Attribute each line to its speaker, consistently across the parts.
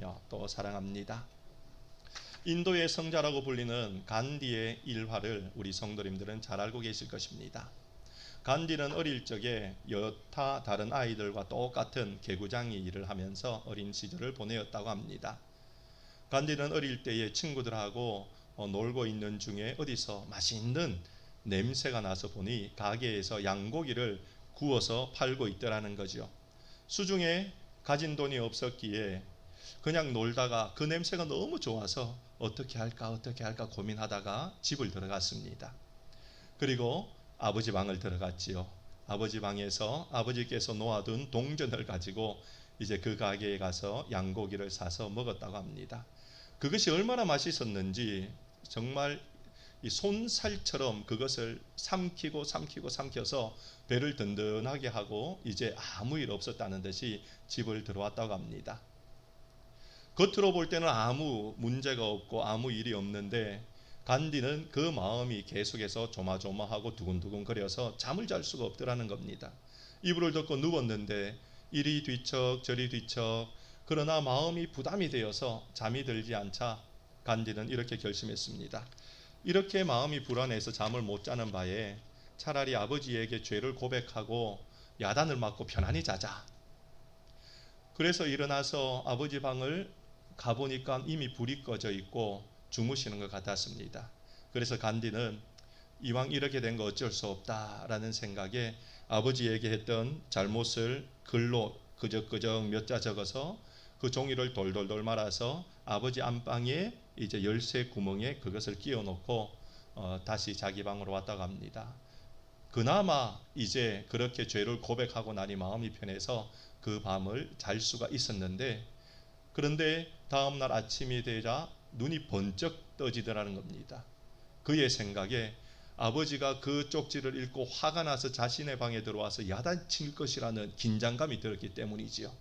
Speaker 1: 존경하며 또 사랑합니다. 인도의 성자라고 불리는 간디의 일화를 우리 성도님들은 잘 알고 계실 것입니다. 간디는 어릴 적에 여타 다른 아이들과 똑같은 개구장이 일을 하면서 어린 시절을 보내었다고 합니다. 간디는 어릴 때에 친구들하고 놀고 있는 중에 어디서 맛있는 냄새가 나서 보니 가게에서 양고기를 구워서 팔고 있더라는 거죠. 수중에 가진 돈이 없었기에 그냥 놀다가 그 냄새가 너무 좋아서 어떻게 할까 고민하다가 집을 들어갔습니다. 그리고 아버지 방을 들어갔지요. 아버지 방에서 아버지께서 놓아둔 동전을 가지고 이제 그 가게에 가서 양고기를 사서 먹었다고 합니다. 그것이 얼마나 맛있었는지 정말 이 손살처럼 그것을 삼켜서 배를 든든하게 하고 이제 아무 일 없었다는 듯이 집을 들어왔다고 합니다. 겉으로 볼 때는 아무 문제가 없고 아무 일이 없는데 간디는 그 마음이 계속해서 조마조마하고 두근두근 거려서 잠을 잘 수가 없더라는 겁니다. 이불을 덮고 누웠는데 이리 뒤척 저리 뒤척, 그러나 마음이 부담이 되어서 잠이 들지 않자 간디는 이렇게 결심했습니다. 이렇게 마음이 불안해서 잠을 못 자는 바에 차라리 아버지에게 죄를 고백하고 야단을 맞고 편안히 자자. 그래서 일어나서 아버지 방을 가보니까 이미 불이 꺼져 있고 주무시는 것 같았습니다. 그래서 간디는 이왕 이렇게 된 거 어쩔 수 없다라는 생각에 아버지에게 했던 잘못을 글로 그적그적 몇 자 적어서 그 종이를 돌돌돌 말아서 아버지 안방에 이제 열쇠 구멍에 그것을 끼워 놓고 다시 자기 방으로 왔다고 합니다. 그나마 이제 그렇게 죄를 고백하고 나니 마음이 편해서 그 밤을 잘 수가 있었는데, 그런데 다음날 아침이 되자 눈이 번쩍 떠지더라는 겁니다. 그의 생각에 아버지가 그 쪽지를 읽고 화가 나서 자신의 방에 들어와서 야단칠 것이라는 긴장감이 들었기 때문이지요.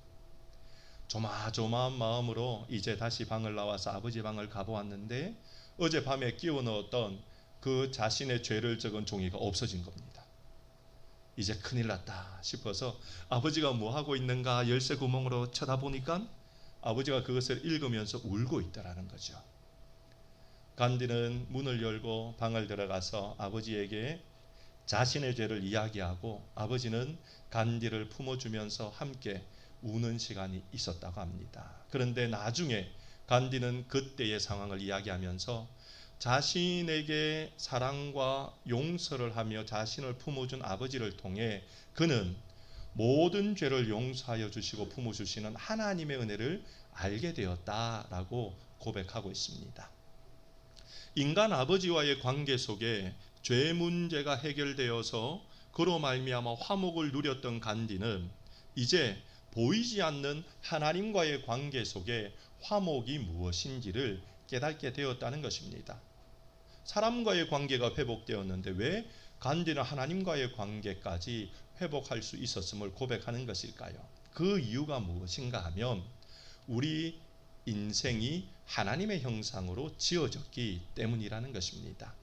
Speaker 1: 조마조마한 마음으로 이제 다시 방을 나와서 아버지 방을 가보았는데 어젯밤에 끼워 넣었던 그 자신의 죄를 적은 종이가 없어진 겁니다. 이제 큰일 났다 싶어서 아버지가 뭐 하고 있는가 열쇠 구멍으로 쳐다보니까 아버지가 그것을 읽으면서 울고 있다라는 거죠. 간디는 문을 열고 방을 들어가서 아버지에게 자신의 죄를 이야기하고 아버지는 간디를 품어주면서 함께 우는 시간이 있었다고 합니다. 그런데 나중에 간디는 그때의 상황을 이야기하면서 자신에게 사랑과 용서를 하며 자신을 품어준 아버지를 통해 그는 모든 죄를 용서하여 주시고 품어주시는 하나님의 은혜를 알게 되었다라고 고백하고 있습니다. 인간 아버지와의 관계 속에 죄 문제가 해결되어서 그로 말미암아 화목을 누렸던 간디는 이제 보이지 않는 하나님과의 관계 속에 화목이 무엇인지를 깨닫게 되었다는 것입니다. 사람과의 관계가 회복되었는데 왜 간디는 하나님과의 관계까지 회복할 수 있었음을 고백하는 것일까요? 그 이유가 무엇인가 하면 우리 인생이 하나님의 형상으로 지어졌기 때문이라는 것입니다.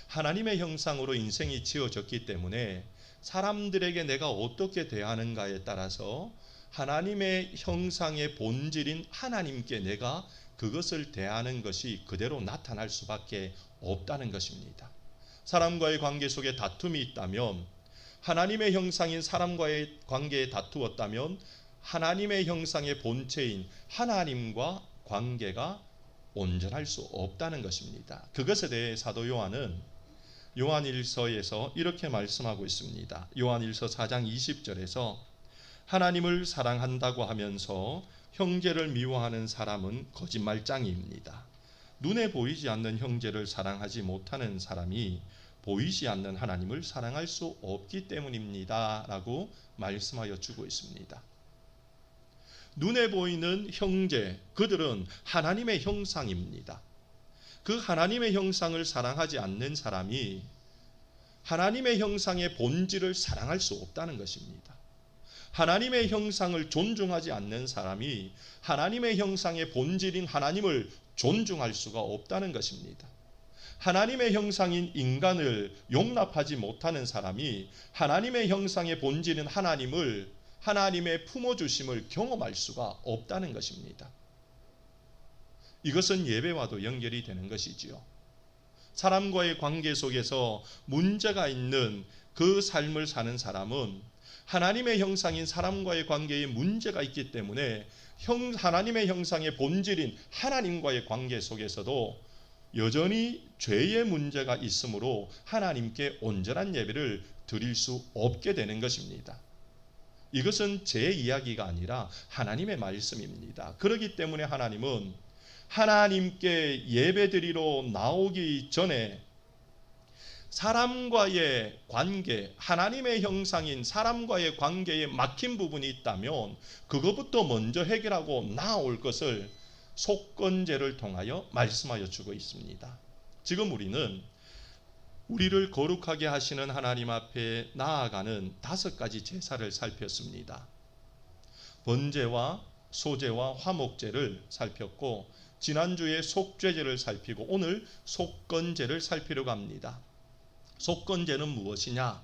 Speaker 1: 하나님의 형상으로 인생이 지어졌기 때문에 사람들에게 내가 어떻게 대하는가에 따라서 하나님의 형상의 본질인 하나님께 내가 그것을 대하는 것이 그대로 나타날 수밖에 없다는 것입니다. 사람과의 관계 속에 다툼이 있다면, 하나님의 형상인 사람과의 관계에 다투었다면 하나님의 형상의 본체인 하나님과 관계가 온전할 수 없다는 것입니다. 그것에 대해 사도 요한은 요한일서에서 이렇게 말씀하고 있습니다. 요한일서 4장 20절에서 하나님을 사랑한다고 하면서 형제를 미워하는 사람은 거짓말장이입니다. 눈에 보이지 않는 형제를 사랑하지 못하는 사람이 보이지 않는 하나님을 사랑할 수 없기 때문입니다 라고 말씀하여 주고 있습니다. 눈에 보이는 형제, 그들은 하나님의 형상입니다. 그 하나님의 형상을 사랑하지 않는 사람이 하나님의 형상의 본질을 사랑할 수 없다는 것입니다. 하나님의 형상을 존중하지 않는 사람이 하나님의 형상의 본질인 하나님을 존중할 수가 없다는 것입니다. 하나님의 형상인 인간을 용납하지 못하는 사람이 하나님의 형상의 본질인 하나님을, 하나님의 품어주심을 경험할 수가 없다는 것입니다. 이것은 예배와도 연결이 되는 것이지요. 사람과의 관계 속에서 문제가 있는 그 삶을 사는 사람은 하나님의 형상인 사람과의 관계에 문제가 있기 때문에 하나님의 형상의 본질인 하나님과의 관계 속에서도 여전히 죄의 문제가 있으므로 하나님께 온전한 예배를 드릴 수 없게 되는 것입니다. 이것은 제 이야기가 아니라 하나님의 말씀입니다. 그렇기 때문에 하나님은 하나님께 예배드리러 나오기 전에 사람과의 관계, 하나님의 형상인 사람과의 관계에 막힌 부분이 있다면 그것부터 먼저 해결하고 나올 것을 속건제를 통하여 말씀하여 주고 있습니다. 지금 우리는 우리를 거룩하게 하시는 하나님 앞에 나아가는 5가지 제사를 살폈습니다. 번제와 소제와 화목제를 살폈고, 지난주에 속죄제를 살피고 오늘 속건제를 살피려고 합니다. 속건제는 무엇이냐?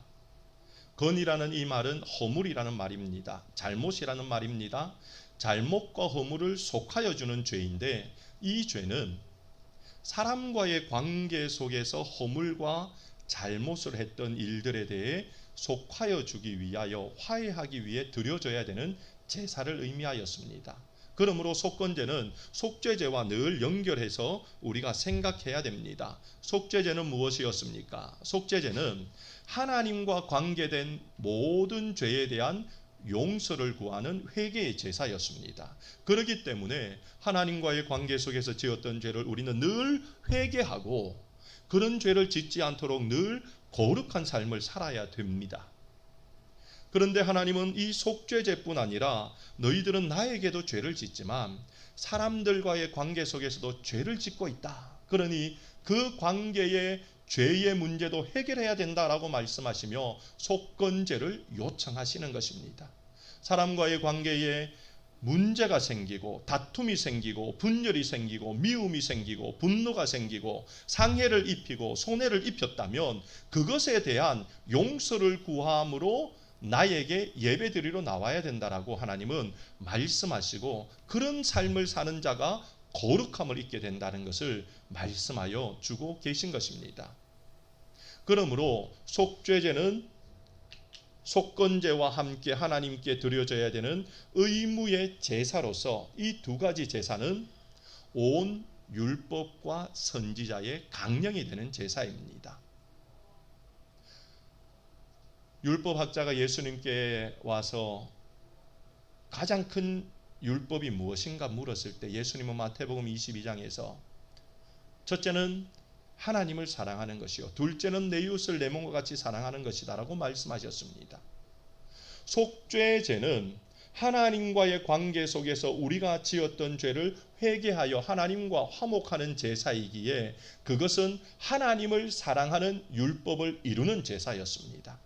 Speaker 1: 건이라는 이 말은 허물이라는 말입니다. 잘못이라는 말입니다. 잘못과 허물을 속하여 주는 죄인데, 이 죄는 사람과의 관계 속에서 허물과 잘못을 했던 일들에 대해 속하여 주기 위하여 화해하기 위해 드려져야 되는 제사를 의미하였습니다. 그러므로 속건제는 속죄제와 늘 연결해서 우리가 생각해야 됩니다. 속죄제는 무엇이었습니까? 속죄제는 하나님과 관계된 모든 죄에 대한 용서를 구하는 회개의 제사였습니다. 그렇기 때문에 하나님과의 관계 속에서 지었던 죄를 우리는 늘 회개하고 그런 죄를 짓지 않도록 늘 거룩한 삶을 살아야 됩니다. 그런데 하나님은 이 속죄제뿐 아니라 너희들은 나에게도 죄를 짓지만 사람들과의 관계 속에서도 죄를 짓고 있다. 그러니 그 관계의 죄의 문제도 해결해야 된다라고 말씀하시며 속건제를 요청하시는 것입니다. 사람과의 관계에 문제가 생기고 다툼이 생기고 분열이 생기고 미움이 생기고 분노가 생기고 상해를 입히고 손해를 입혔다면 그것에 대한 용서를 구함으로 나에게 예배드리러 나와야 된다라고 하나님은 말씀하시고, 그런 삶을 사는 자가 거룩함을 입게 된다는 것을 말씀하여 주고 계신 것입니다. 그러므로 속죄제는 속건제와 함께 하나님께 드려져야 되는 의무의 제사로서 이 2가지 제사는 온 율법과 선지자의 강령이 되는 제사입니다. 율법학자가 예수님께 와서 가장 큰 율법이 무엇인가 물었을 때 예수님은 마태복음 22장에서 첫째는 하나님을 사랑하는 것이요, 둘째는 내 이웃을 내 몸과 같이 사랑하는 것이다 라고 말씀하셨습니다. 속죄제는 하나님과의 관계 속에서 우리가 지었던 죄를 회개하여 하나님과 화목하는 제사이기에 그것은 하나님을 사랑하는 율법을 이루는 제사였습니다.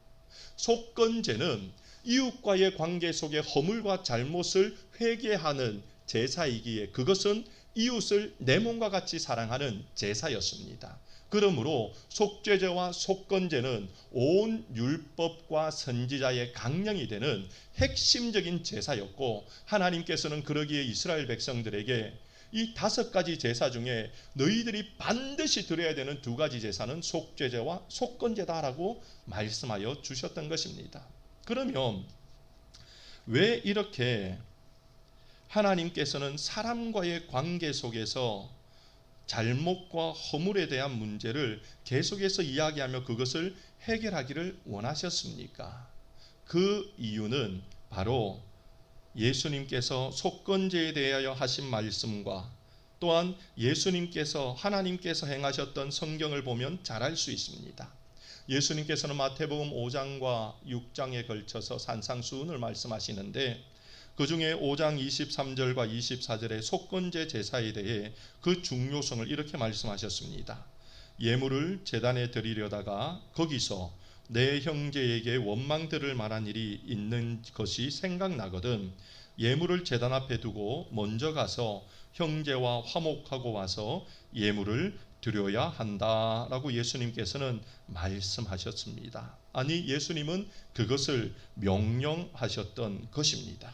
Speaker 1: 속건제는 이웃과의 관계 속의 허물과 잘못을 회개하는 제사이기에 그것은 이웃을 내 몸과 같이 사랑하는 제사였습니다. 그러므로 속죄제와 속건제는 온 율법과 선지자의 강령이 되는 핵심적인 제사였고, 하나님께서는 그러기에 이스라엘 백성들에게 이 5가지 제사 중에 너희들이 반드시 드려야 되는 2가지 제사는 속죄제와 속건제다라고 말씀하여 주셨던 것입니다. 그러면 왜 이렇게 하나님께서는 사람과의 관계 속에서 잘못과 허물에 대한 문제를 계속해서 이야기하며 그것을 해결하기를 원하셨습니까? 그 이유는 바로 예수님께서 속건제에 대하여 하신 말씀과 또한 예수님께서 하나님께서 행하셨던 성경을 보면 잘 알 수 있습니다. 예수님께서는 마태복음 5장과 6장에 걸쳐서 산상수훈을 말씀하시는데 그 중에 5장 23절과 24절의 속건제 제사에 대해 그 중요성을 이렇게 말씀하셨습니다. 예물을 제단에 드리려다가 거기서 내 형제에게 원망 들을 만한 일이 있는 것이 생각나거든 예물을 제단 앞에 두고 먼저 가서 형제와 화목하고 와서 예물을 드려야 한다라고 예수님께서는 말씀하셨습니다. 아니, 예수님은 그것을 명령하셨던 것입니다.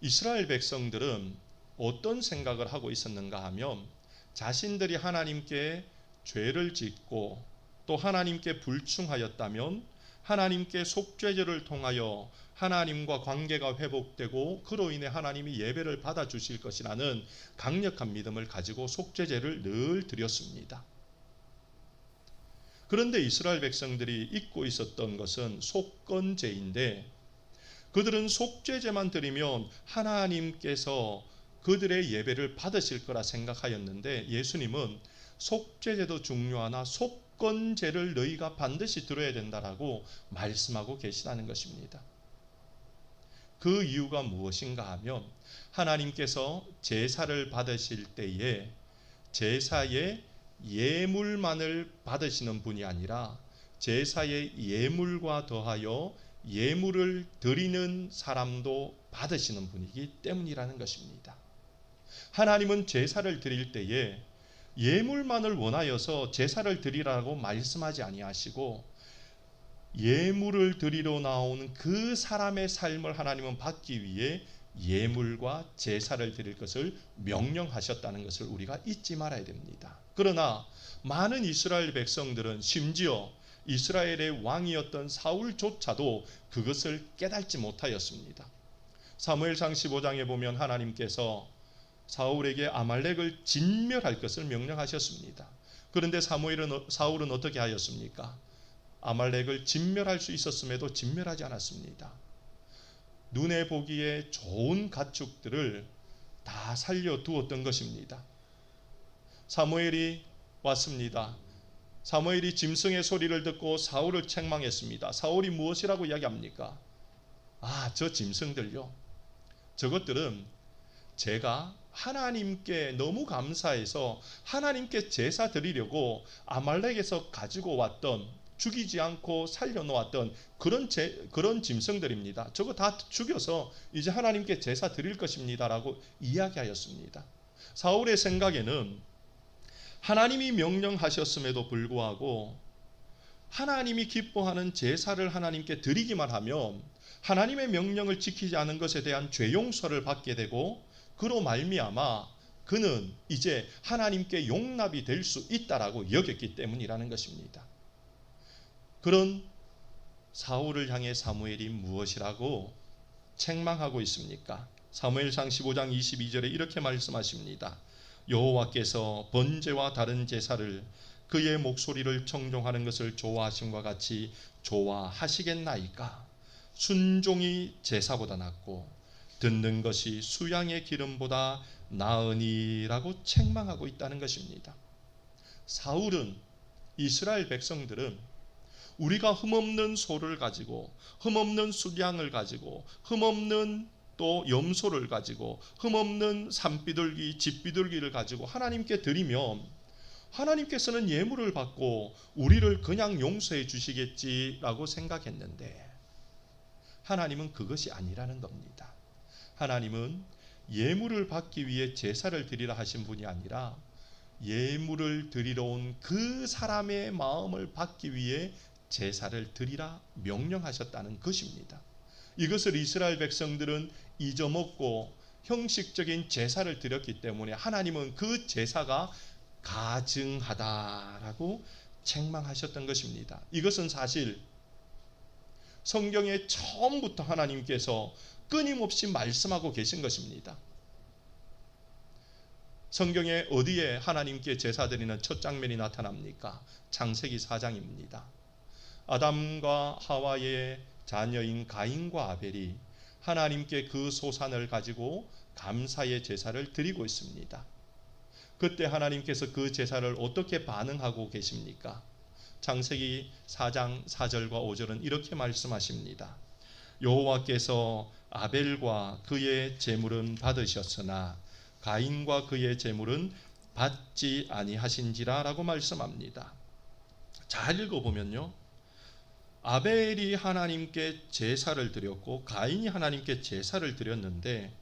Speaker 1: 이스라엘 백성들은 어떤 생각을 하고 있었는가 하면 자신들이 하나님께 죄를 짓고 또 하나님께 불충하였다면 하나님께 속죄제를 통하여 하나님과 관계가 회복되고 그로 인해 하나님이 예배를 받아주실 것이라는 강력한 믿음을 가지고 속죄제를 늘 드렸습니다. 그런데 이스라엘 백성들이 잊고 있었던 것은 속건제인데 그들은 속죄제만 드리면 하나님께서 그들의 예배를 받으실 거라 생각하였는데 예수님은 속죄제도 중요하나 속건제를 너희가 반드시 드려야 된다라고 말씀하고 계시다는 것입니다. 그 이유가 무엇인가 하면 하나님께서 제사를 받으실 때에 제사의 예물만을 받으시는 분이 아니라 제사의 예물과 더하여 예물을 드리는 사람도 받으시는 분이기 때문이라는 것입니다. 하나님은 제사를 드릴 때에 예물만을 원하여서 제사를 드리라고 말씀하지 아니하시고 예물을 드리러 나오는 그 사람의 삶을 하나님은 받기 위해 예물과 제사를 드릴 것을 명령하셨다는 것을 우리가 잊지 말아야 됩니다. 그러나 많은 이스라엘 백성들은 심지어 이스라엘의 왕이었던 사울조차도 그것을 깨닫지 못하였습니다. 사무엘상 15장에 보면 하나님께서 사울에게 아말렉을 진멸할 것을 명령하셨습니다. 그런데 사울은 어떻게 하였습니까? 아말렉을 진멸할 수 있었음에도 진멸하지 않았습니다. 눈에 보기에 좋은 가축들을 다 살려두었던 것입니다. 사무엘이 왔습니다. 사무엘이 짐승의 소리를 듣고 사울을 책망했습니다. 사울이 무엇이라고 이야기합니까? 저 짐승들요. 저것들은 제가 하나님께 너무 감사해서 하나님께 제사 드리려고 아말렉에서 가지고 왔던 죽이지 않고 살려놓았던 그런 짐승들입니다. 저거 다 죽여서 이제 하나님께 제사 드릴 것입니다 라고 이야기하였습니다. 사울의 생각에는 하나님이 명령하셨음에도 불구하고 하나님이 기뻐하는 제사를 하나님께 드리기만 하면 하나님의 명령을 지키지 않은 것에 대한 죄 용서를 받게 되고 그로 말미암아 그는 이제 하나님께 용납이 될 수 있다라고 여겼기 때문이라는 것입니다. 그런 사울을 향해 사무엘이 무엇이라고 책망하고 있습니까? 사무엘상 15장 22절에 이렇게 말씀하십니다. 여호와께서 번제와 다른 제사를 그의 목소리를 청종하는 것을 좋아하심과 같이 좋아하시겠나이까? 순종이 제사보다 낫고 듣는 것이 수양의 기름보다 나으니라고 책망하고 있다는 것입니다. 사울은 이스라엘 백성들은 우리가 흠없는 소를 가지고 흠없는 수양을 가지고 흠없는 또 염소를 가지고 흠없는 산비둘기 집비둘기를 가지고 하나님께 드리면 하나님께서는 예물을 받고 우리를 그냥 용서해 주시겠지라고 생각했는데 하나님은 그것이 아니라는 겁니다. 하나님은 예물을 받기 위해 제사를 드리라 하신 분이 아니라 예물을 드리러 온 그 사람의 마음을 받기 위해 제사를 드리라 명령하셨다는 것입니다. 이것을 이스라엘 백성들은 잊어먹고 형식적인 제사를 드렸기 때문에 하나님은 그 제사가 가증하다라고 책망하셨던 것입니다. 이것은 사실 성경에 처음부터 하나님께서 끊임없이 말씀하고 계신 것입니다. 성경에 어디에 하나님께 제사 드리는 첫 장면이 나타납니까? 창세기 4장입니다. 아담과 하와의 자녀인 가인과 아벨이 하나님께 그 소산을 가지고 감사의 제사를 드리고 있습니다. 그때 하나님께서 그 제사를 어떻게 반응하고 계십니까? 창세기 4장 4절과 5절은 이렇게 말씀하십니다. 여호와께서 아벨과 그의 제물은 받으셨으나 가인과 그의 제물은 받지 아니하신지라 라고 말씀합니다. 잘 읽어보면요, 아벨이 하나님께 제사를 드렸고 가인이 하나님께 제사를 드렸는데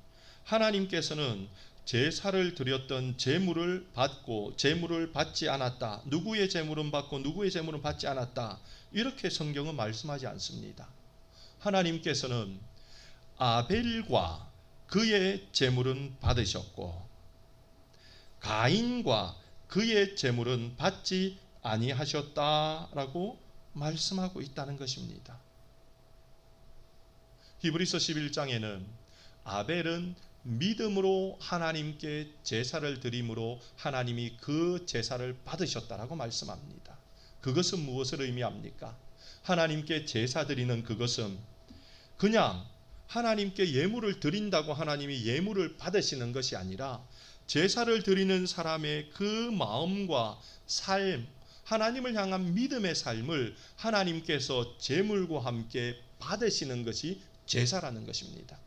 Speaker 1: 하나님께서는 제사를 드렸던 제물을 받고 제물을 받지 않았다, 누구의 제물은 받고 누구의 제물은 받지 않았다, 이렇게 성경은 말씀하지 않습니다. 하나님께서는 아벨과 그의 제물은 받으셨고 가인과 그의 제물은 받지 아니하셨다라고 말씀하고 있다는 것입니다. 히브리서 11장에는 아벨은 믿음으로 하나님께 제사를 드림으로 하나님이 그 제사를 받으셨다라고 말씀합니다. 그것은 무엇을 의미합니까? 하나님께 제사 드리는 그것은 그냥 하나님께 예물을 드린다고 하나님이 예물을 받으시는 것이 아니라 제사를 드리는 사람의 그 마음과 삶, 하나님을 향한 믿음의 삶을 하나님께서 제물과 함께 받으시는 것이 제사라는 것입니다.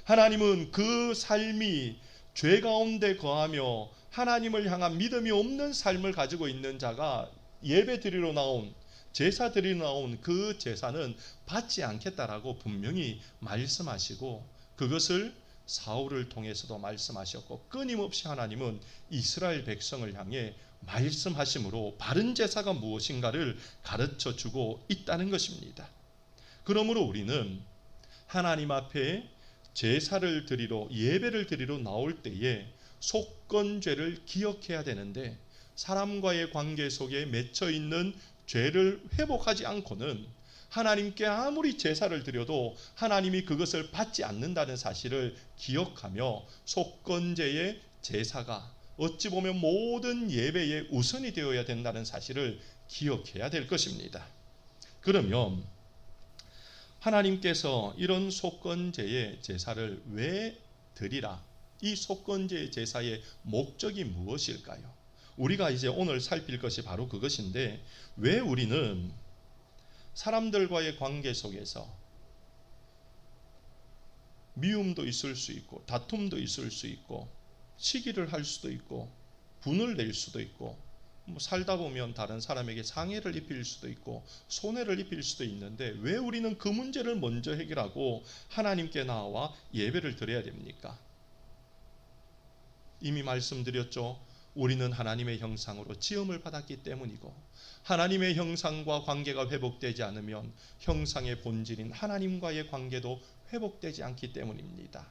Speaker 1: 하나님은 그 삶이 죄 가운데 거하며 하나님을 향한 믿음이 없는 삶을 가지고 있는 자가 예배 드리러 나온, 제사 드리러 나온 그 제사는 받지 않겠다라고 분명히 말씀하시고 그것을 사울을 통해서도 말씀하셨고 끊임없이 하나님은 이스라엘 백성을 향해 말씀하심으로 바른 제사가 무엇인가를 가르쳐 주고 있다는 것입니다. 그러므로 우리는 하나님 앞에 제사를 드리러 예배를 드리러 나올 때에 속건죄를 기억해야 되는데 사람과의 관계 속에 맺혀 있는 죄를 회복하지 않고는 하나님께 아무리 제사를 드려도 하나님이 그것을 받지 않는다는 사실을 기억하며 속건제의 제사가 어찌 보면 모든 예배의 우선이 되어야 된다는 사실을 기억해야 될 것입니다. 그러면 하나님께서 이런 속건제의 제사를 왜 드리라? 이 속건제의 제사의 목적이 무엇일까요? 우리가 이제 오늘 살필 것이 바로 그것인데 왜 우리는 사람들과의 관계 속에서 미움도 있을 수 있고 다툼도 있을 수 있고 시기를 할 수도 있고 분을 낼 수도 있고 살다 보면 다른 사람에게 상해를 입힐 수도 있고 손해를 입힐 수도 있는데 왜 우리는 그 문제를 먼저 해결하고 하나님께 나와 예배를 드려야 됩니까? 이미 말씀드렸죠. 우리는 하나님의 형상으로 지음을 받았기 때문이고 하나님의 형상과 관계가 회복되지 않으면 형상의 본질인 하나님과의 관계도 회복되지 않기 때문입니다.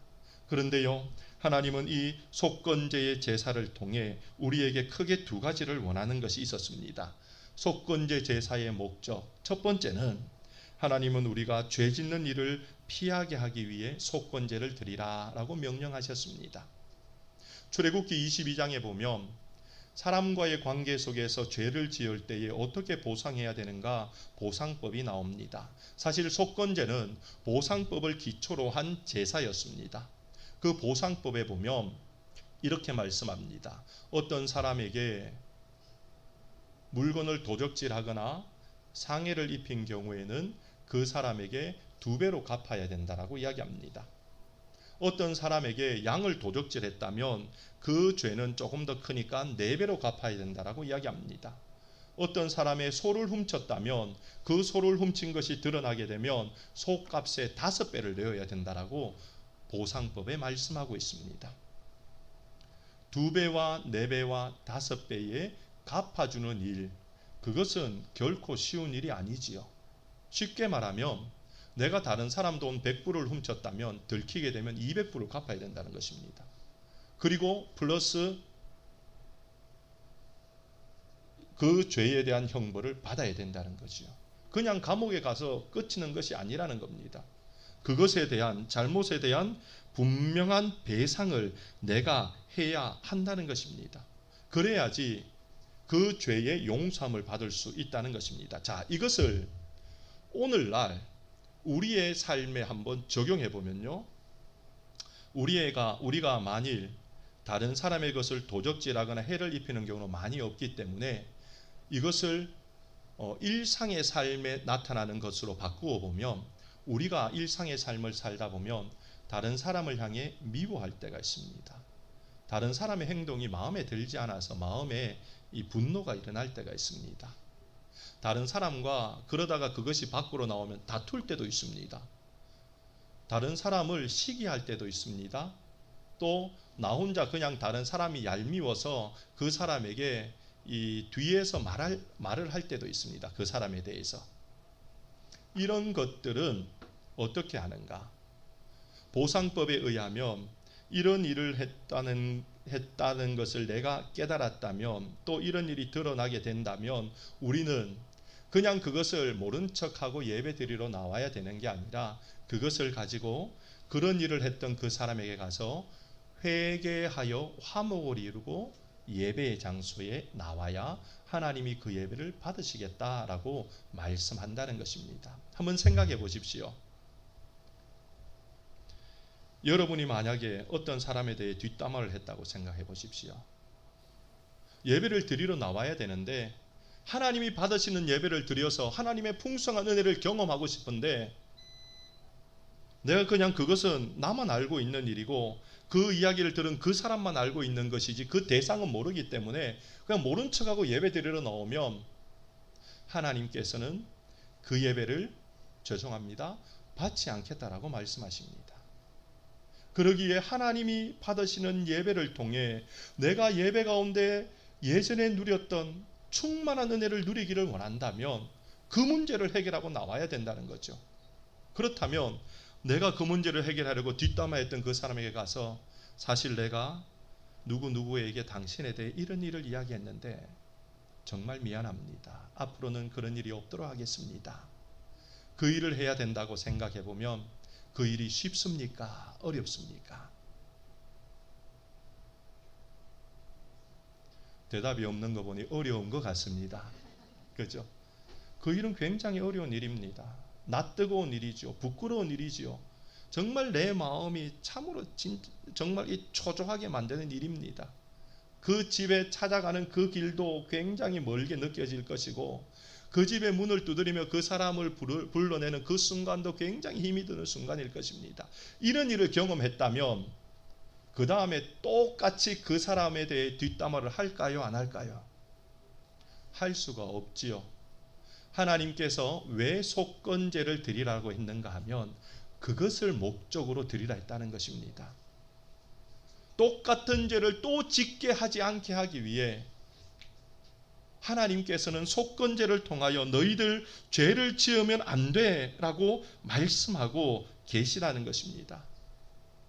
Speaker 1: 그런데요, 하나님은 이 속건제의 제사를 통해 우리에게 크게 두 가지를 원하는 것이 있었습니다. 속건제 제사의 목적, 첫 번째는 하나님은 우리가 죄 짓는 일을 피하게 하기 위해 속건제를 드리라라고 명령하셨습니다. 출애굽기 22장에 보면 사람과의 관계 속에서 죄를 지을 때에 어떻게 보상해야 되는가 보상법이 나옵니다. 사실 속건제는 보상법을 기초로 한 제사였습니다. 그 보상법에 보면 이렇게 말씀합니다. 어떤 사람에게 물건을 도적질하거나 상해를 입힌 경우에는 그 사람에게 2배로 갚아야 된다라고 이야기합니다. 어떤 사람에게 양을 도적질했다면 그 죄는 조금 더 크니까 4배로 갚아야 된다라고 이야기합니다. 어떤 사람의 소를 훔쳤다면 그 소를 훔친 것이 드러나게 되면 소값의 5배를 내어야 된다라고 보상법에 말씀하고 있습니다. 2배와 4배와 5배에 갚아주는 일, 그것은 결코 쉬운 일이 아니지요. 쉽게 말하면 내가 다른 사람 돈 100불을 훔쳤다면 들키게 되면 200불을 갚아야 된다는 것입니다. 그리고 플러스 그 죄에 대한 형벌을 받아야 된다는 거지요. 그냥 감옥에 가서 끝이는 것이 아니라는 겁니다. 그것에 대한 잘못에 대한 분명한 배상을 내가 해야 한다는 것입니다. 그래야지 그 죄의 용서함을 받을 수 있다는 것입니다. 자, 이것을 오늘날 우리의 삶에 한번 적용해 보면요, 우리가 만일 다른 사람의 것을 도적질하거나 해를 입히는 경우는 많이 없기 때문에 이것을 일상의 삶에 나타나는 것으로 바꾸어 보면 우리가 일상의 삶을 살다 보면 다른 사람을 향해 미워할 때가 있습니다. 다른 사람의 행동이 마음에 들지 않아서 마음에 이 분노가 일어날 때가 있습니다. 다른 사람과 그러다가 그것이 밖으로 나오면 다툴 때도 있습니다. 다른 사람을 시기할 때도 있습니다. 또 나 혼자 그냥 다른 사람이 얄미워서 그 사람에게 이 뒤에서 말을 할 때도 있습니다. 그 사람에 대해서. 이런 것들은 어떻게 하는가? 보상법에 의하면 이런 일을 했다는 것을 내가 깨달았다면, 또 이런 일이 드러나게 된다면 우리는 그냥 그것을 모른 척하고 예배 드리러 나와야 되는 게 아니라 그것을 가지고 그런 일을 했던 그 사람에게 가서 회개하여 화목을 이루고 예배의 장소에 나와야 하나님이 그 예배를 받으시겠다라고 말씀한다는 것입니다. 한번 생각해 보십시오. 여러분이 만약에 어떤 사람에 대해 뒷담화를 했다고 생각해 보십시오. 예배를 드리러 나와야 되는데 하나님이 받으시는 예배를 드려서 하나님의 풍성한 은혜를 경험하고 싶은데 내가 그냥 그것은 나만 알고 있는 일이고 그 이야기를 들은 그 사람만 알고 있는 것이지 그 대상은 모르기 때문에 그냥 모른 척하고 예배 드리러 나오면 하나님께서는 그 예배를 죄송합니다 받지 않겠다라고 말씀하십니다. 그러기에 하나님이 받으시는 예배를 통해 내가 예배 가운데 예전에 누렸던 충만한 은혜를 누리기를 원한다면 그 문제를 해결하고 나와야 된다는 거죠. 그렇다면 내가 그 문제를 해결하려고 뒷담화했던 그 사람에게 가서 사실 내가 누구누구에게 당신에 대해 이런 일을 이야기했는데 정말 미안합니다. 앞으로는 그런 일이 없도록 하겠습니다. 그 일을 해야 된다고 생각해 보면 그 일이 쉽습니까? 어렵습니까? 대답이 없는 거 보니 어려운 것 같습니다. 그죠? 그 일은 굉장히 어려운 일입니다. 낯뜨거운 일이죠. 부끄러운 일이죠. 정말 내 마음이 참으로 정말 초조하게 만드는 일입니다. 그 집에 찾아가는 그 길도 굉장히 멀게 느껴질 것이고 그 집의 문을 두드리며 그 사람을 불러내는 그 순간도 굉장히 힘이 드는 순간일 것입니다. 이런 일을 경험했다면 그 다음에 똑같이 그 사람에 대해 뒷담화를 할까요? 안 할까요? 할 수가 없지요. 하나님께서 왜 속건제를 드리라고 했는가 하면 그것을 목적으로 드리라 했다는 것입니다. 똑같은 죄를 또 짓게 하지 않게 하기 위해 하나님께서는 속건제를 통하여 너희들 죄를 지으면 안 돼라고 말씀하고 계시라는 것입니다.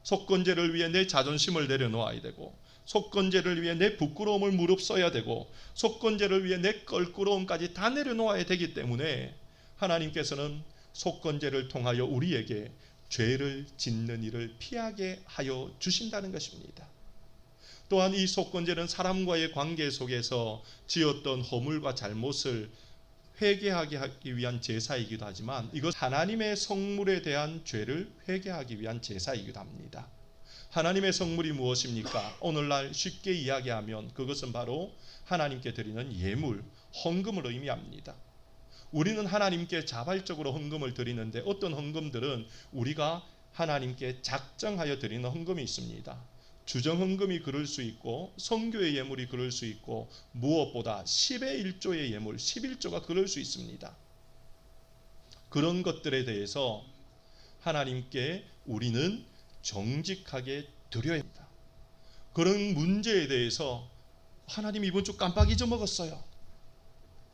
Speaker 1: 속건제를 위해 내 자존심을 내려놓아야 되고 속건제를 위해 내 부끄러움을 무릅써야 되고 속건제를 위해 내 껄끄러움까지 다 내려놓아야 되기 때문에 하나님께서는 속건제를 통하여 우리에게 죄를 짓는 일을 피하게 하여 주신다는 것입니다. 또한 이 속건제는 사람과의 관계 속에서 지었던 허물과 잘못을 회개하게 하기 위한 제사이기도 하지만 이것 하나님의 성물에 대한 죄를 회개하기 위한 제사이기도 합니다. 하나님의 성물이 무엇입니까? 오늘날 쉽게 이야기하면 그것은 바로 하나님께 드리는 예물, 헌금을 의미합니다. 우리는 하나님께 자발적으로 헌금을 드리는데 어떤 헌금들은 우리가 하나님께 작정하여 드리는 헌금이 있습니다. 주정헌금이 그럴 수 있고 성교의 예물이 그럴 수 있고 무엇보다 10의 1조의 예물 11조가 그럴 수 있습니다. 그런 것들에 대해서 하나님께 우리는 정직하게 드려야 합니다. 그런 문제에 대해서 하나님 이번 주 깜빡 잊어먹었어요.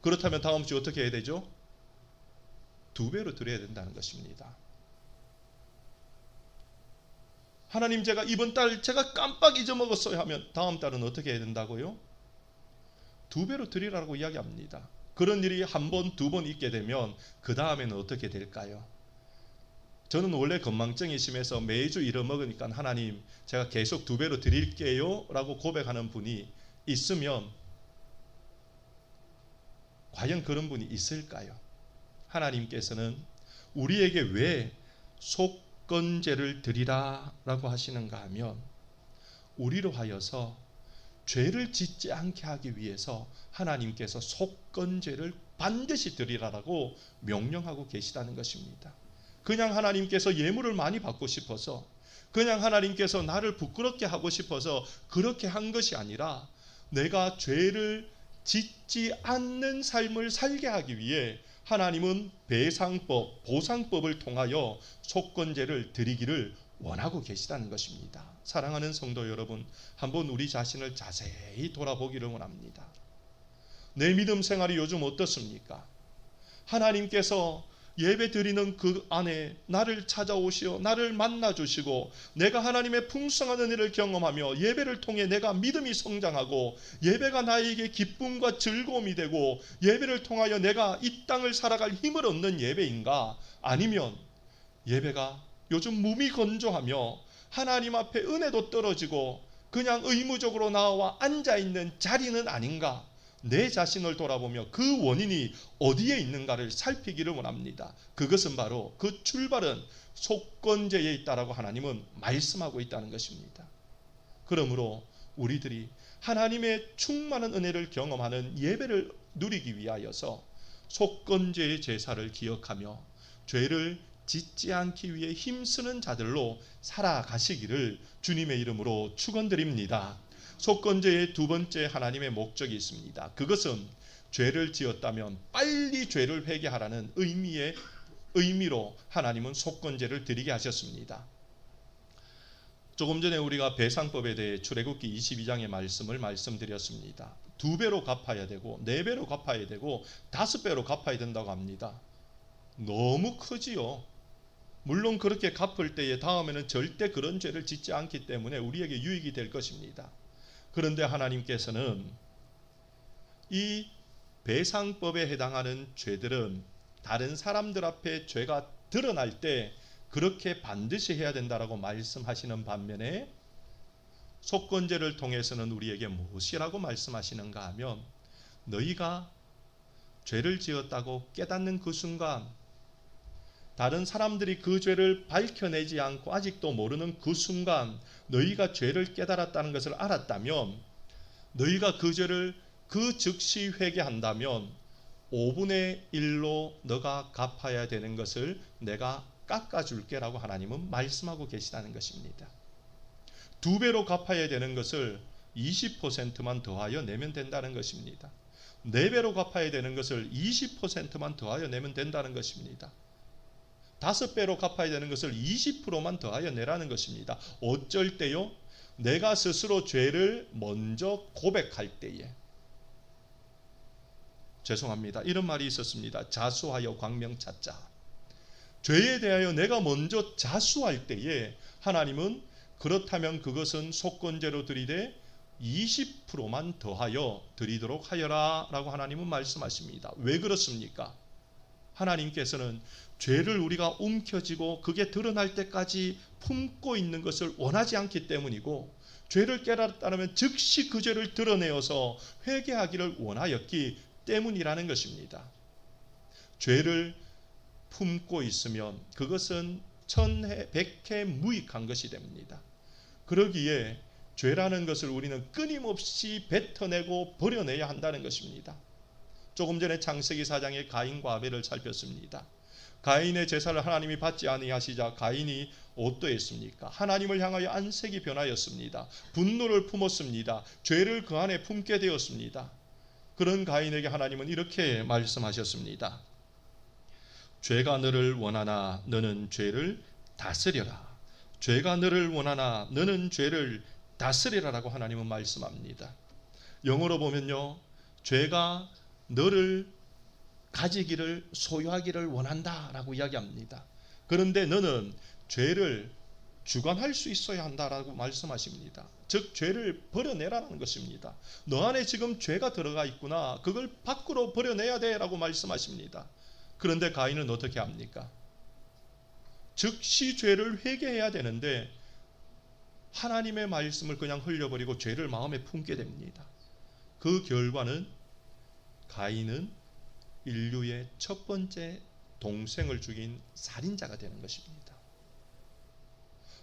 Speaker 1: 그렇다면 다음 주 어떻게 해야 되죠? 2배로 드려야 된다는 것입니다. 하나님 제가 이번 달 제가 깜빡 잊어먹었어요 하면 다음 달은 어떻게 해야 된다고요? 2배로 드리라고 이야기합니다. 그런 일이 한 번, 2번 있게 되면 그 다음에는 어떻게 될까요? 저는 원래 건망증이 심해서 매주 잃어먹으니까 하나님 제가 계속 2배로 드릴게요 라고 고백하는 분이 있으면 과연 그런 분이 있을까요? 하나님께서는 우리에게 왜 속건제를 드리라 라고 하시는가 하면 우리로 하여서 죄를 짓지 않게 하기 위해서 하나님께서 속건제를 반드시 드리라라고 명령하고 계시다는 것입니다. 그냥 하나님께서 예물을 많이 받고 싶어서 그냥 하나님께서 나를 부끄럽게 하고 싶어서 그렇게 한 것이 아니라 내가 죄를 짓지 않는 삶을 살게 하기 위해 하나님은 배상법, 보상법을 통하여 속건제를 드리기를 원하고 계시다는 것입니다. 사랑하는 성도 여러분, 한번 우리 자신을 자세히 돌아보기를 원합니다. 내 믿음 생활이 요즘 어떻습니까? 하나님께서 예배 드리는 그 안에 나를 찾아오시어 나를 만나 주시고 내가 하나님의 풍성한 은혜를 경험하며 예배를 통해 내가 믿음이 성장하고 예배가 나에게 기쁨과 즐거움이 되고 예배를 통하여 내가 이 땅을 살아갈 힘을 얻는 예배인가? 아니면 예배가 요즘 무미건조하며 하나님 앞에 은혜도 떨어지고 그냥 의무적으로 나와 앉아있는 자리는 아닌가? 내 자신을 돌아보며 그 원인이 어디에 있는가를 살피기를 원합니다. 그것은 바로 그 출발은 속건제에 있다라고 하나님은 말씀하고 있다는 것입니다. 그러므로 우리들이 하나님의 충만한 은혜를 경험하는 예배를 누리기 위하여서 속건제의 제사를 기억하며 죄를 짓지 않기 위해 힘쓰는 자들로 살아가시기를 주님의 이름으로 축원드립니다. 속건제의 두 번째 하나님의 목적이 있습니다. 그것은 죄를 지었다면 빨리 죄를 회개하라는 의미로 하나님은 속건제를 드리게 하셨습니다. 조금 전에 우리가 배상법에 대해 출애굽기 22장의 말씀을 말씀드렸습니다. 2배로 갚아야 되고 4배로 갚아야 되고 5배로 갚아야 된다고 합니다. 너무 크지요. 물론 그렇게 갚을 때에 다음에는 절대 그런 죄를 짓지 않기 때문에 우리에게 유익이 될 것입니다. 그런데 하나님께서는 이 배상법에 해당하는 죄들은 다른 사람들 앞에 죄가 드러날 때 그렇게 반드시 해야 된다라고 말씀하시는 반면에 속건제를 통해서는 우리에게 무엇이라고 말씀하시는가 하면 너희가 죄를 지었다고 깨닫는 그 순간 다른 사람들이 그 죄를 밝혀내지 않고 아직도 모르는 그 순간 너희가 죄를 깨달았다는 것을 알았다면 너희가 그 죄를 그 즉시 회개한다면 5분의 1로 너가 갚아야 되는 것을 내가 깎아줄게 라고 하나님은 말씀하고 계시다는 것입니다. 2배로 갚아야 되는 것을 20%만 더하여 내면 된다는 것입니다. 4배로 갚아야 되는 것을 20%만 더하여 내면 된다는 것입니다. 5배로 갚아야 되는 것을 20%만 더하여 내라는 것입니다. 어쩔 때요? 내가 스스로 죄를 먼저 고백할 때에. 죄송합니다. 이런 말이 있었습니다. 자수하여 광명 찾자. 죄에 대하여 내가 먼저 자수할 때에 하나님은 그렇다면 그것은 속건제로 드리되 20%만 더하여 드리도록 하여라 라고 하나님은 말씀하십니다. 왜 그렇습니까? 하나님께서는 죄를 우리가 움켜쥐고 그게 드러날 때까지 품고 있는 것을 원하지 않기 때문이고 죄를 깨달았다면 즉시 그 죄를 드러내어서 회개하기를 원하였기 때문이라는 것입니다. 죄를 품고 있으면 그것은 천해 백해 무익한 것이 됩니다. 그러기에 죄라는 것을 우리는 끊임없이 뱉어내고 버려내야 한다는 것입니다. 조금 전에 창세기 4장의 가인과 아벨을 살폈습니다. 가인의 제사를 하나님이 받지 아니하시자 가인이 어떠했습니까? 하나님을 향하여 안색이 변하였습니다. 분노를 품었습니다. 죄를 그 안에 품게 되었습니다. 그런 가인에게 하나님은 이렇게 말씀하셨습니다. 죄가 너를 원하나 너는 죄를 다스려라. 죄가 너를 원하나 너는 죄를 다스리라라고 하나님은 말씀합니다. 영어로 보면요, 죄가 너를 가지기를 소유하기를 원한다라고 이야기합니다. 그런데 너는 죄를 주관할 수 있어야 한다라고 말씀하십니다. 즉 죄를 버려내라는 것입니다. 너 안에 지금 죄가 들어가 있구나. 그걸 밖으로 버려내야 돼라고 말씀하십니다. 그런데 가인은 어떻게 합니까? 즉시 죄를 회개해야 되는데 하나님의 말씀을 그냥 흘려버리고 죄를 마음에 품게 됩니다. 그 결과는 가인은 인류의 첫 번째 동생을 죽인 살인자가 되는 것입니다.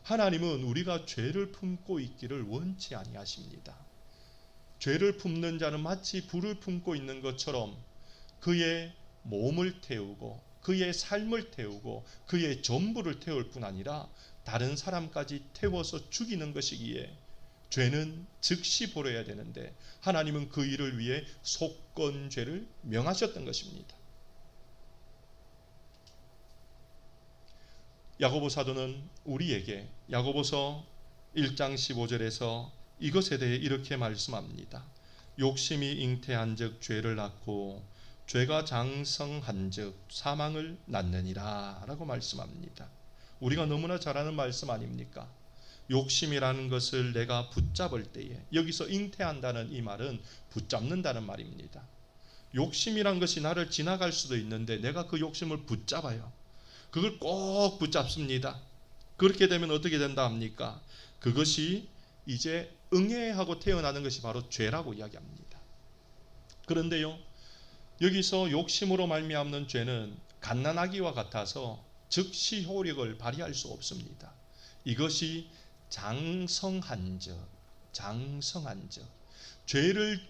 Speaker 1: 하나님은 우리가 죄를 품고 있기를 원치 아니하십니다. 죄를 품는 자는 마치 불을 품고 있는 것처럼 그의 몸을 태우고 그의 삶을 태우고 그의 전부를 태울 뿐 아니라 다른 사람까지 태워서 죽이는 것이기에 죄는 즉시 버려야 되는데 하나님은 그 일을 위해 속건죄를 명하셨던 것입니다. 야고보 사도는 우리에게 야고보서 1장 15절에서 이것에 대해 이렇게 말씀합니다. 욕심이 잉태한 즉 죄를 낳고 죄가 장성한즉 사망을 낳느니라 라고 말씀합니다. 우리가 너무나 잘 아는 말씀 아닙니까? 욕심이라는 것을 내가 붙잡을 때에, 여기서 잉태한다는 이 말은 붙잡는다는 말입니다. 욕심이란 것이 나를 지나갈 수도 있는데 내가 그 욕심을 붙잡아요. 그걸 꼭 붙잡습니다. 그렇게 되면 어떻게 된다 합니까? 그것이 이제 응애하고 태어나는 것이 바로 죄라고 이야기합니다. 그런데요, 여기서 욕심으로 말미암는 죄는 갓난아기와 같아서 즉시 효력을 발휘할 수 없습니다. 이것이 장성한즉, 죄를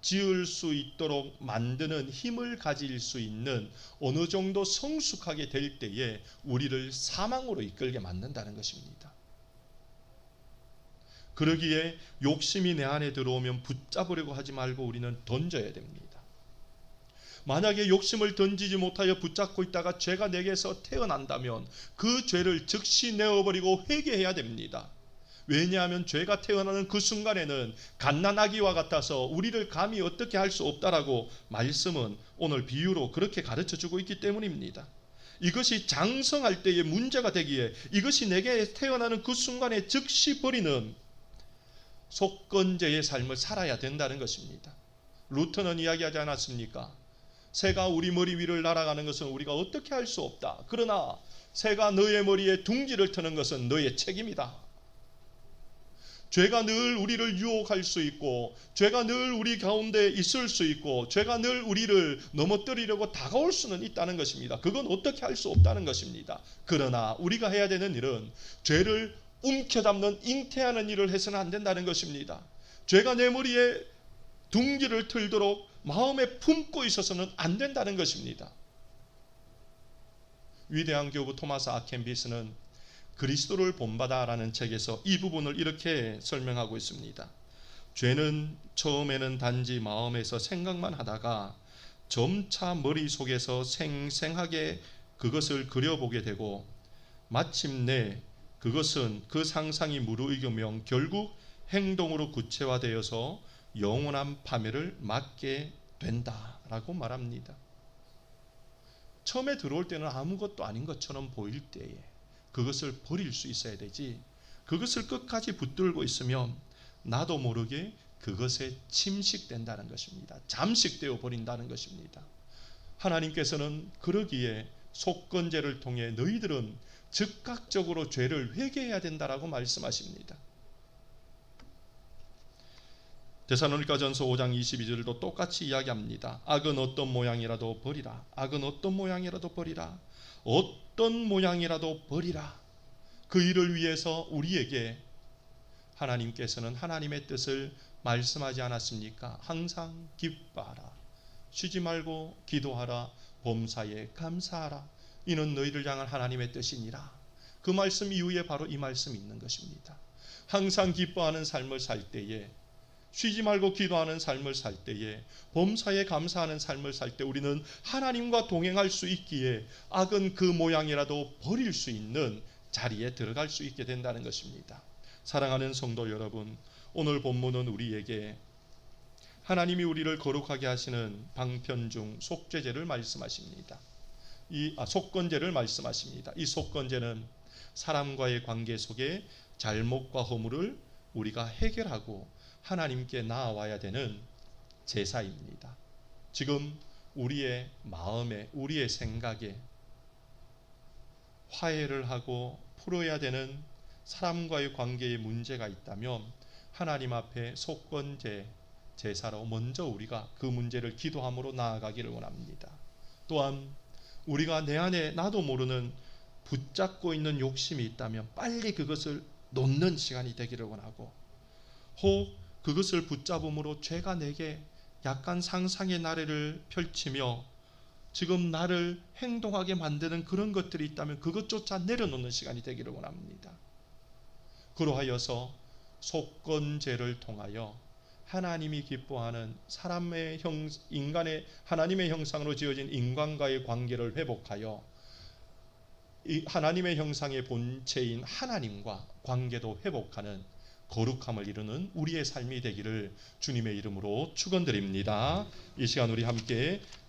Speaker 1: 지을 수 있도록 만드는 힘을 가질 수 있는 어느 정도 성숙하게 될 때에 우리를 사망으로 이끌게 만든다는 것입니다. 그러기에 욕심이 내 안에 들어오면 붙잡으려고 하지 말고 우리는 던져야 됩니다. 만약에 욕심을 던지지 못하여 붙잡고 있다가 죄가 내게서 태어난다면 그 죄를 즉시 내어버리고 회개해야 됩니다. 왜냐하면 죄가 태어나는 그 순간에는 갓난아기와 같아서 우리를 감히 어떻게 할 수 없다라고 말씀은 오늘 비유로 그렇게 가르쳐주고 있기 때문입니다. 이것이 장성할 때의 문제가 되기에 이것이 내게 태어나는 그 순간에 즉시 버리는 속건제의 삶을 살아야 된다는 것입니다. 루터는 이야기하지 않았습니까? 새가 우리 머리 위를 날아가는 것은 우리가 어떻게 할 수 없다. 그러나 새가 너의 머리에 둥지를 트는 것은 너의 책임이다. 죄가 늘 우리를 유혹할 수 있고, 죄가 늘 우리 가운데 있을 수 있고, 죄가 늘 우리를 넘어뜨리려고 다가올 수는 있다는 것입니다. 그건 어떻게 할 수 없다는 것입니다. 그러나 우리가 해야 되는 일은 죄를 움켜잡는 잉태하는 일을 해서는 안 된다는 것입니다. 죄가 내 머리에 둥지를 틀도록 마음에 품고 있어서는 안 된다는 것입니다. 위대한 교부 토마스 아켄비스는 그리스도를 본받아라는 책에서 이 부분을 이렇게 설명하고 있습니다. 죄는 처음에는 단지 마음에서 생각만 하다가 점차 머릿속에서 생생하게 그것을 그려보게 되고 마침내 그것은 그 상상이 무르익으면 결국 행동으로 구체화되어서 영원한 파멸을 맞게 된다라고 말합니다. 처음에 들어올 때는 아무것도 아닌 것처럼 보일 때에 그것을 버릴 수 있어야 되지, 그것을 끝까지 붙들고 있으면 나도 모르게 그것에 침식된다는 것입니다. 잠식되어 버린다는 것입니다. 하나님께서는 그러기에 속건제를 통해 너희들은 즉각적으로 죄를 회개해야 된다라고 말씀하십니다. 데살로니가전서 5장 22절도 똑같이 이야기합니다. 악은 어떤 모양이라도 버리라. 악은 어떤 모양이라도 버리라. 어떤 모양이라도 버리라. 그 일을 위해서 우리에게 하나님께서는 하나님의 뜻을 말씀하지 않았습니까? 항상 기뻐하라. 쉬지 말고 기도하라. 범사에 감사하라. 이는 너희를 향한 하나님의 뜻이니라. 그 말씀 이후에 바로 이 말씀이 있는 것입니다. 항상 기뻐하는 삶을 살 때에, 쉬지 말고 기도하는 삶을 살 때에, 범사에 감사하는 삶을 살 때 우리는 하나님과 동행할 수 있기에 악은 그 모양이라도 버릴 수 있는 자리에 들어갈 수 있게 된다는 것입니다. 사랑하는 성도 여러분, 오늘 본문은 우리에게 하나님이 우리를 거룩하게 하시는 방편 중 속죄제를 말씀하십니다. 속건제를 말씀하십니다. 이 속건제는 사람과의 관계 속에 잘못과 허물을 우리가 해결하고 하나님께 나아와야 되는 제사입니다. 지금 우리의 마음에, 우리의 생각에 화해를 하고 풀어야 되는 사람과의 관계에 문제가 있다면 하나님 앞에 속건제 제사로 먼저 우리가 그 문제를 기도함으로 나아가기를 원합니다. 또한 우리가 내 안에 나도 모르는 붙잡고 있는 욕심이 있다면 빨리 그것을 놓는 시간이 되기를 원하고, 혹 그것을 붙잡음으로 죄가 내게 약간 상상의 나래를 펼치며 지금 나를 행동하게 만드는 그런 것들이 있다면 그것조차 내려놓는 시간이 되기를 원합니다. 그러하여서 속건제를 통하여 하나님이 기뻐하는 인간의 하나님의 형상으로 지어진 인간과의 관계를 회복하여 이 하나님의 형상의 본체인 하나님과 관계도 회복하는 거룩함을 이루는 우리의 삶이 되기를 주님의 이름으로 축원드립니다. 이 시간 우리 함께